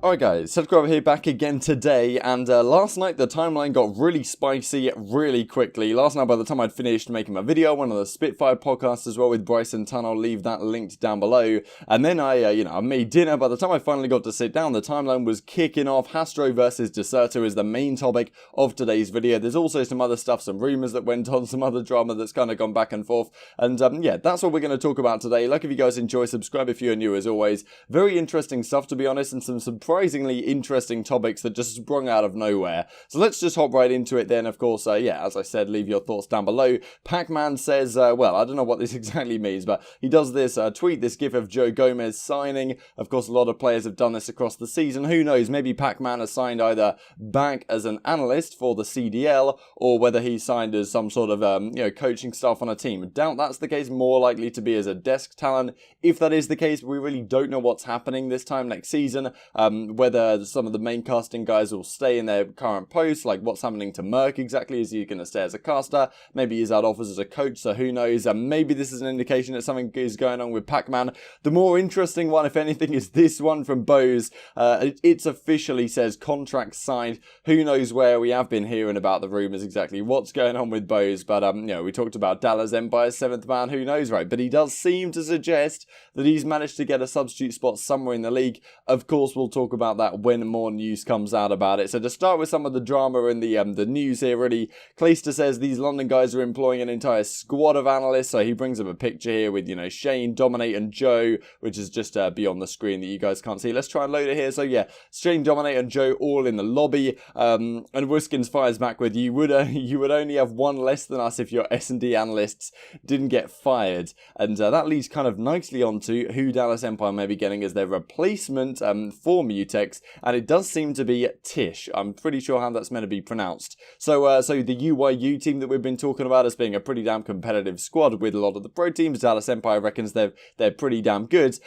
Alright guys, Hastr0 here back again today, and last night the timeline got really spicy really quickly. Last night by the time I'd finished making my video, one of the Spitfire podcasts as well with Bryson Tunn, I'll leave that linked down below, and then I made dinner. By the time I finally got to sit down, the timeline was kicking off. Hastr0 versus Dexerto is the main topic of today's video. There's also some other stuff, some rumours that went on, some other drama that's kind of gone back and forth, and yeah, that's what we're going to talk about today. Like if you guys enjoy, subscribe if you're new as always. Very interesting stuff to be honest, and some surprisingly interesting topics that just sprung out of nowhere. So let's just hop right into it then. Of course, yeah, as I said, leave your thoughts down below. Pac-Man says, well, I don't know what this exactly means, but he does this tweet, this gif of Joe Gomez signing. Of course, a lot of players have done this across the season. Who knows, maybe Pac-Man has signed either back as an analyst for the CDL, or whether he signed as some sort of, coaching staff on a team. Doubt that's the case, more likely to be as a desk talent. If that is the case, we really don't know what's happening this time next season. Whether some of the main casting guys will stay in their current posts, like what's happening to Merk exactly. Is he going to stay as a caster? Maybe he's out offers as a coach, so who knows. Maybe this is an indication that something is going on with Pac-Man. The more interesting one, if anything, is this one from Bose. It's officially says contract signed. Who knows where? We have been hearing about the rumours exactly what's going on with Bose, but we talked about Dallas Empire's 7th man, who knows, right? But he does seem to suggest that he's managed to get a substitute spot somewhere in the league. Of course, we'll talk about that when more news comes out about it. So to start with some of the drama and the news here, really, Clayster says these London guys are employing an entire squad of analysts. So he brings up a picture here with, Shane, Dominate, and Joe, which is just beyond the screen that you guys can't see. Let's try and load it here. So yeah, Shane, Dominate, and Joe all in the lobby. And Wiskins fires back with, you would only have one less than us if your S&D analysts didn't get fired. And that leads kind of nicely onto who Dallas Empire may be getting as their replacement for Mutex, and it does seem to be Tish. I'm pretty sure how that's meant to be pronounced. So the UYU team that we've been talking about as being a pretty damn competitive squad with a lot of the pro teams, Dallas Empire reckons they're pretty damn good.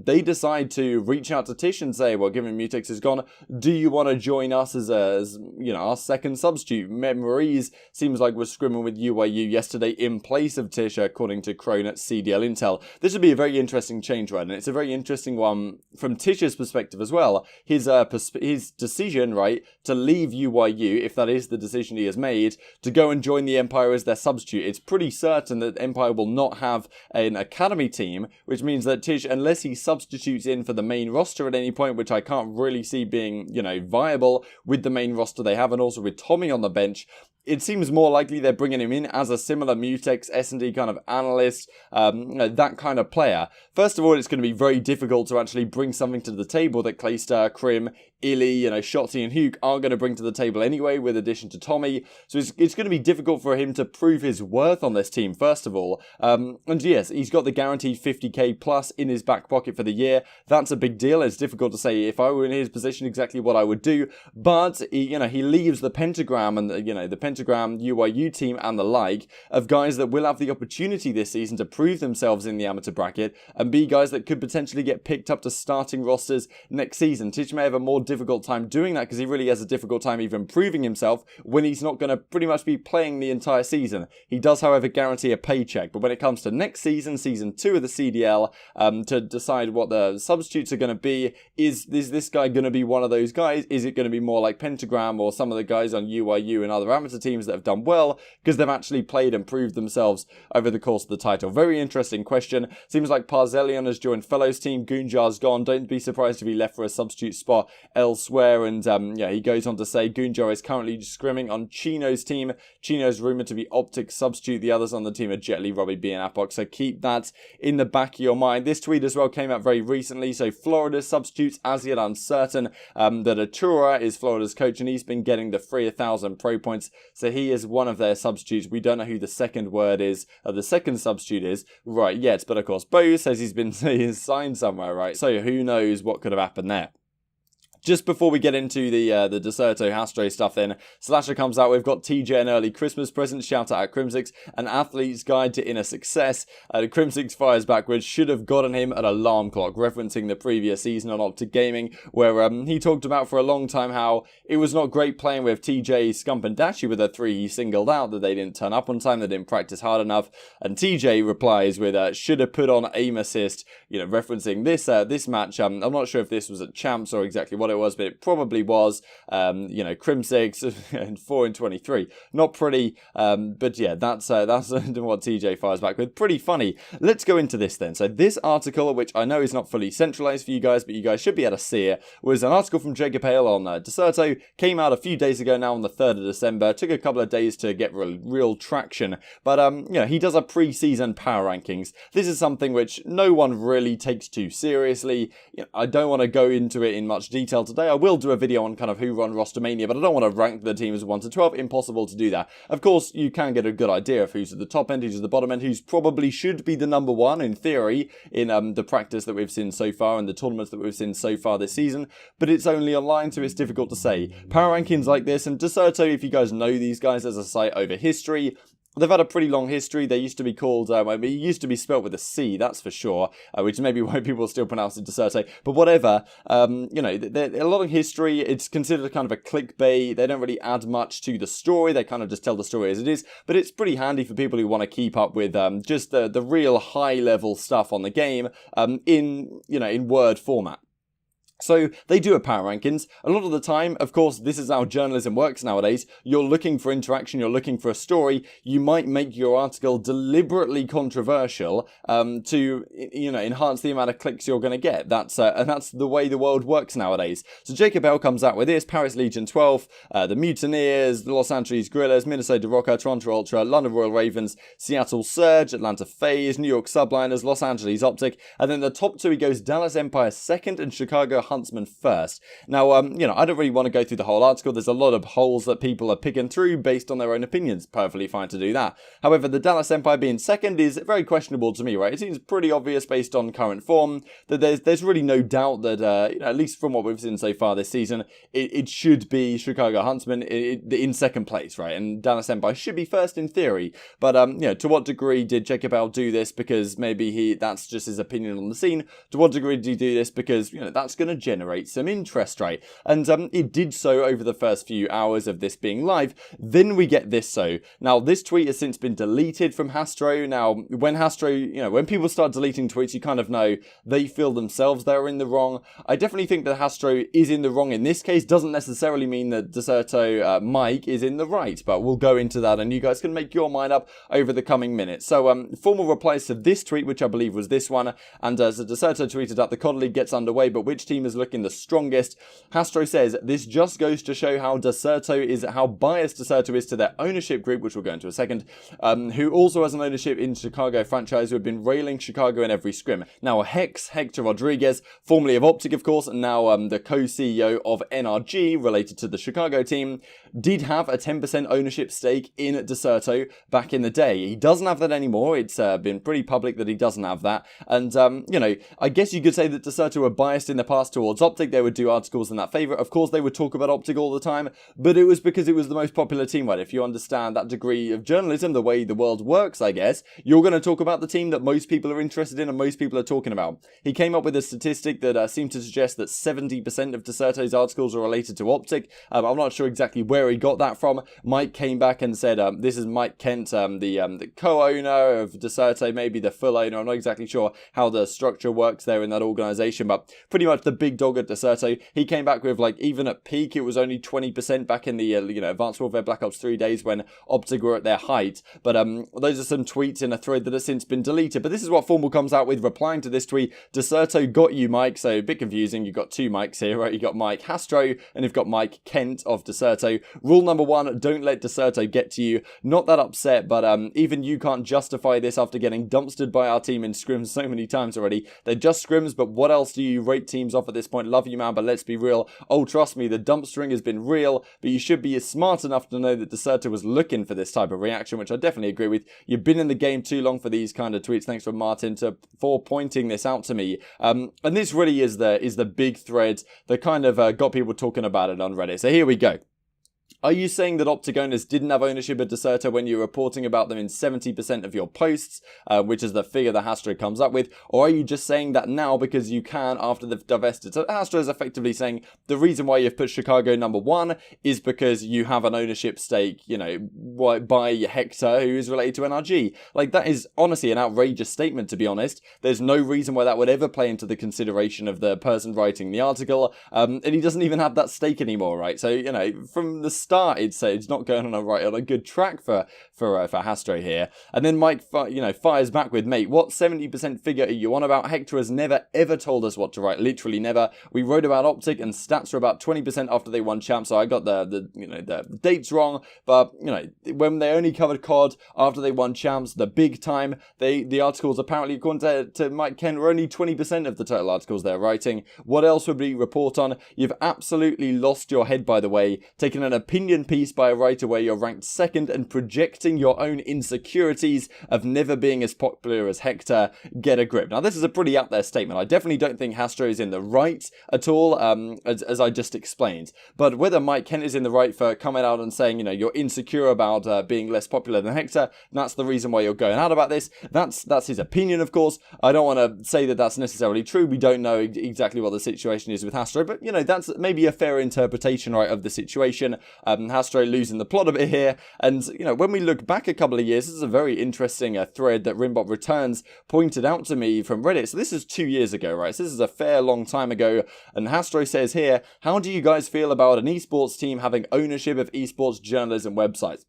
They decide to reach out to Tish and say, well, given Mutex is gone, do you want to join us as our second substitute? Memories seems like we're scrimming with UYU yesterday in place of Tish, according to Crone at CDL Intel. This would be a very interesting change, right? And it's a very interesting one from Tish's perspective as well. His decision, right, to leave UYU, if that is the decision he has made, to go and join the Empire as their substitute. It's pretty certain that Empire will not have an academy team, which means that Tish, unless he substitutes in for the main roster at any point, which I can't really see being, viable with the main roster they have, and also with Tommy on the bench, it seems more likely they're bringing him in as a similar Mutex S&D kind of analyst, that kind of player. First of all, it's going to be very difficult to actually bring something to the table that Clayster, Krim, Illy, Shotzi and Hugh are going to bring to the table anyway, with addition to Tommy. So it's going to be difficult for him to prove his worth on this team, first of all. And yes, he's got the guaranteed 50k plus in his back pocket for the year. That's a big deal. It's difficult to say if I were in his position exactly what I would do. But, he leaves the Pentagram and, the Pentagram UYU team and the like of guys that will have the opportunity this season to prove themselves in the amateur bracket and be guys that could potentially get picked up to starting rosters next season. Tish may have a more difficult time doing that because he really has a difficult time even proving himself when he's not going to pretty much be playing the entire season. He does, however, guarantee a paycheck, but when it comes to next season, season 2 of the CDL, to decide what the substitutes are going to be, is this guy going to be one of those guys? Is it going to be more like Pentagram or some of the guys on UYU and other amateur teams that have done well because they've actually played and proved themselves over the course of the title? Very interesting question. Seems like Parzelion has joined Fellows team. Gunjar's gone. Don't be surprised if he left for a substitute spot elsewhere. And he goes on to say Gunjar is currently scrimming on Chino's team. Chino's rumoured to be OpTic substitute. The others on the team are Jet Li, Robbie B and Apok. So keep that in the back of your mind. This tweet as well came out very recently. So Florida's substitutes as yet uncertain. That Atura is Florida's coach and he's been getting the 3,000 pro points. So he is one of their substitutes. We don't know who the second word is, the second substitute is right yet. But of course, Bo says he's signed somewhere, right? So who knows what could have happened there. Just before we get into the Dexerto Hastr0 stuff then, Slasher comes out, we've got TJ an early Christmas present, shout out at Crimsix, an athlete's guide to inner success. Crimsix fires backwards, should have gotten him an alarm clock, referencing the previous season on OpTic Gaming, where he talked about for a long time how it was not great playing with TJ, Scump and Dashy with a 3 he singled out, that they didn't turn up on time, they didn't practice hard enough, and TJ replies with, should have put on aim assist, referencing this match. I'm not sure if this was at Champs or exactly what what it was, but it probably was, you know, Crim 6 and 4 and 23. Not pretty, but yeah, that's what TJ fires back with. Pretty funny. Let's go into this then. So this article, which I know is not fully centralized for you guys, but you guys should be able to see it, was an article from Jacob Hale on Dexerto. Came out a few days ago now on the 3rd of December. Took a couple of days to get real traction, but you know, he does a pre-season power rankings. This is something which no one really takes too seriously. You know, I don't want to go into it in much detail today. I will do a video on kind of who run Rostermania, but I don't want to rank the teams 1 to 12. Impossible to do that. Of course, you can get a good idea of who's at the top end, who's at the bottom end, who's probably should be the number 1 in theory in the practice that we've seen so far and the tournaments that we've seen so far this season, but it's only online, so it's difficult to say. Power rankings like this, and Dexerto, if you guys know these guys as a site over history, they've had a pretty long history. They used to be called, it used to be spelt with a C, that's for sure, which may be why people still pronounce it Dexerto, but whatever, you know, a lot of history. It's considered kind of a clickbait. They don't really add much to the story. They kind of just tell the story as it is, but it's pretty handy for people who want to keep up with just the real high-level stuff on the game in, you know, in Word format. So they do a power rankings. A lot of the time, of course, this is how journalism works nowadays. You're looking for interaction, you're looking for a story. You might make your article deliberately controversial to, you know, enhance the amount of clicks you're going to get. And that's the way the world works nowadays. So Jacob L comes out with this: Paris Legion 12, the Mutineers, the Los Angeles Guerillas, Minnesota Rokkr, Toronto Ultra, London Royal Ravens, Seattle Surge, Atlanta FaZe, New York Subliners, Los Angeles OpTic, and then the top 2 he goes Dallas Empire 2nd and Chicago Huntsmen 1st. Now, you know, I don't really want to go through the whole article. There's a lot of holes that people are picking through based on their own opinions. Perfectly fine to do that. However, the Dallas Empire being 2nd is very questionable to me, right? It seems pretty obvious based on current form that there's really no doubt that, you know, at least from what we've seen so far this season, it should be Chicago Huntsmen in 2nd place, right? And Dallas Empire should be 1st in theory. But, you know, to what degree did Jacob L do this because maybe that's just his opinion on the scene? To what degree did he do this because, you know, that's going to generate some interest, right? And it did so over the first few hours of this being live. Then we get this. So now this tweet has since been deleted from Hastr0. Now, when Hastr0, you know, when people start deleting tweets, you kind of know they feel themselves they're in the wrong. I definitely think that Hastr0 is in the wrong in this case. Doesn't necessarily mean that Dexerto Mike is in the right, but we'll go into that and you guys can make your mind up over the coming minutes. So formal replies to this tweet, which I believe was this one, and so Dexerto tweeted out the CoD League gets underway, but which team is looking the strongest? Hastr0 says this just goes to show how biased Dexerto is to their ownership group, which we'll go into in a second, who also has an ownership in Chicago franchise, who have been railing Chicago in every scrim. Now Hector Rodriguez, formerly of OpTic of course, and now the co-CEO of NRG related to the Chicago team, did have a 10% ownership stake in Dexerto back in the day. He doesn't have that anymore. It's been pretty public that he doesn't have that, and you know, I guess you could say that Dexerto were biased in the past towards OpTic. They would do articles in that favour. Of course, they would talk about OpTic all the time, but it was because it was the most popular team, right? If you understand that degree of journalism, the way the world works, I guess, you're going to talk about the team that most people are interested in and most people are talking about. He came up with a statistic that seemed to suggest that 70% of Dexerto's articles are related to OpTic. I'm not sure exactly where he got that from. Mike came back and said, this is Mike Kent, the co-owner of Dexerto, maybe the full owner. I'm not exactly sure how the structure works there in that organisation, but pretty much the big dog at Dexerto. He came back with, like, even at peak, it was only 20% back in the, you know, Advanced Warfare Black Ops 3 days when OpTic were at their height. But those are some tweets in a thread that have since been deleted. But this is what Formal comes out with, replying to this tweet. Dexerto got you, Mike. So a bit confusing. You've got 2 Mikes here, right? You've got Mike Hastr0 and you've got Mike Kent of Dexerto. Rule number 1, don't let Dexerto get to you. Not that upset, but even you can't justify this after getting dumpstered by our team in scrims so many times already. They're just scrims, but what else do you rate teams off at this point? Love you, man, but let's be real. Oh, trust me, the dumpstering has been real, but you should be smart enough to know that Dexerto was looking for this type of reaction, which I definitely agree with. You've been in the game too long for these kind of tweets. Thanks for Martin for pointing this out to me. And this really is the big thread that kind of got people talking about it on Reddit. So here we go. Are you saying that OpTic owners didn't have ownership of Dexerto when you're reporting about them in 70% of your posts, which is the figure that Hastr0 comes up with? Or are you just saying that now because you can after they've divested? So Hastr0 is effectively saying the reason why you've put Chicago #1 is because you have an ownership stake, you know, by Hector, who is related to NRG. Like, that is honestly an outrageous statement, to be honest. There's no reason why that would ever play into the consideration of the person writing the article, and he doesn't even have that stake anymore, right? So, you know, from the start, it's not going on a good track for Hastr0 here. And then Mike, fires back with, mate, what 70% figure are you on about? Hector has never ever told us what to write, literally never. We wrote about OpTic and stats are about 20% after they won champs, so I got the dates wrong. But you know, when they only covered CoD after they won champs, the big time, the articles apparently, according to Mike Ken, were only 20% of the total articles they're writing. What else would we report on? You've absolutely lost your head, by the way, taking an opinion piece by a writer where you're ranked second and projecting your own insecurities of never being as popular as Hector. Get a grip. Now, this is a pretty out there statement. I definitely don't think Hastr0 is in the right at all, as I just explained. But whether Mike Kent is in the right for coming out and saying, you know, you're insecure about being less popular than Hector, that's the reason why you're going out about this. That's his opinion, of course. I don't want to say that that's necessarily true. We don't know exactly what the situation is with Hastr0, but, you know, that's maybe a fair interpretation, right, of the situation. Hastr0 losing the plot a bit here, and you know, when we look back a couple of years, this is a very interesting thread that Rimbot Returns pointed out to me from Reddit. So this is 2 years ago, right? So this is a fair long time ago, and Hastr0 says here, how do you guys feel about an esports team having ownership of esports journalism websites?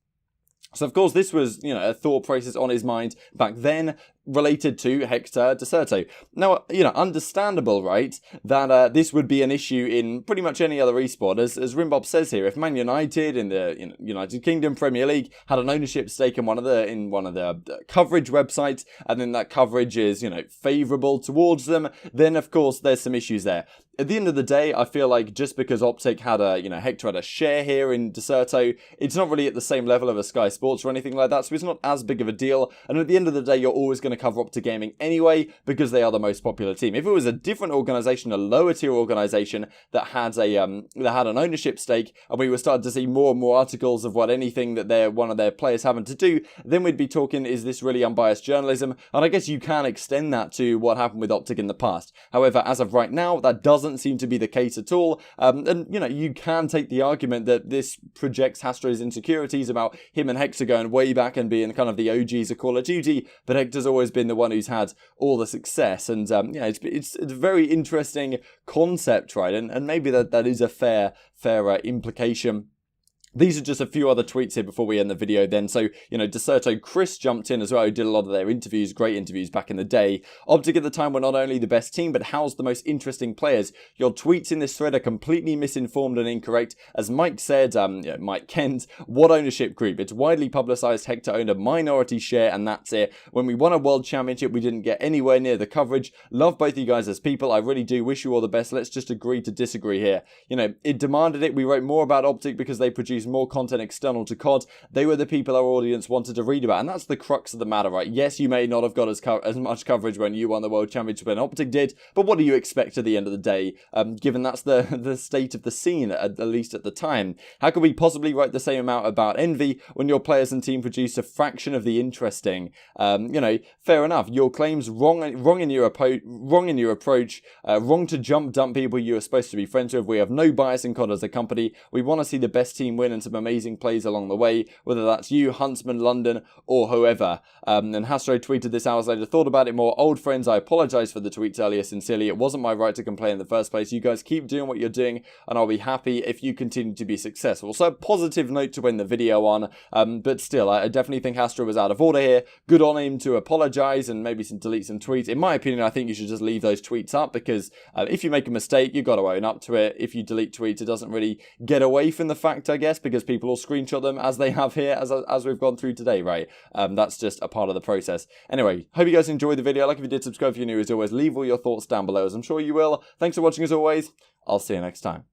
So, of course, this was, you know, a thought process on his mind back then related to Hector Dexerto. Now, you know, understandable, right, that this would be an issue in pretty much any other esport. As Rimbob says here, if Man United in the United Kingdom Premier League had an ownership stake in one of the coverage websites, and then that coverage is, you know, favourable towards them, then, of course, there's some issues there. At the end of the day, I feel like just because OpTic had Hector had a share here in Dexerto, it's not really at the same level of a Sky Sports or anything like that, so it's not as big of a deal. And at the end of the day, you're always going to cover OpTic Gaming anyway, because they are the most popular team. If it was a different organisation, a lower tier organisation that had an ownership stake, and we were starting to see more and more articles of what anything that one of their players having to do, then we'd be talking, is this really unbiased journalism? And I guess you can extend that to what happened with OpTic in the past. However, as of right now, that doesn't seem to be the case at all. And you know, you can take the argument that this projects Hastr0's insecurities about him and Hector going way back and being kind of the OGs of Call of Duty, but Hector's always been the one who's had all the success. And yeah, it's a very interesting concept, right? And maybe that is a fair implication. These are just a few other tweets here before we end the video then. So, you know, Dexerto Chris jumped in as well, who did a lot of their interviews, great interviews back in the day. OpTic at the time were not only the best team, but housed the most interesting players. Your tweets in this thread are completely misinformed and incorrect. As Mike said, Mike Kent, what ownership group? It's widely publicised Hector owned a minority share and that's it. When we won a world championship, we didn't get anywhere near the coverage. Love both you guys as people. I really do wish you all the best. Let's just agree to disagree here. You know, it demanded it. We wrote more about OpTic because they produced more content external to CoD. They were the people our audience wanted to read about, and that's the crux of the matter, right? Yes, you may not have got as much coverage when you won the World Championship when OpTic did, but what do you expect at the end of the day, given that's the state of the scene, at least at the time? How could we possibly write the same amount about Envy when your players and team produce a fraction of the interesting? You know, fair enough. Your claims wrong in your approach, wrong to dump people you are supposed to be friends with. We have no bias in CoD as a company. We want to see the best team win and some amazing plays along the way, whether that's you, Huntsmen, London, or whoever. And Hastr0 tweeted this hours later, thought about it more. Old friends, I apologise for the tweets earlier, sincerely. It wasn't my right to complain in the first place. You guys keep doing what you're doing, and I'll be happy if you continue to be successful. So a positive note to end the video on, but still, I definitely think Hastr0 was out of order here. Good on him to apologise and maybe delete some tweets. In my opinion, I think you should just leave those tweets up, because if you make a mistake, you've got to own up to it. If you delete tweets, it doesn't really get away from the fact, I guess, because people will screenshot them as they have here, as we've gone through today, right? That's just a part of the process. Anyway, hope you guys enjoyed the video. Like if you did, subscribe if you're new. As always, leave all your thoughts down below, as I'm sure you will. Thanks for watching as always. I'll see you next time.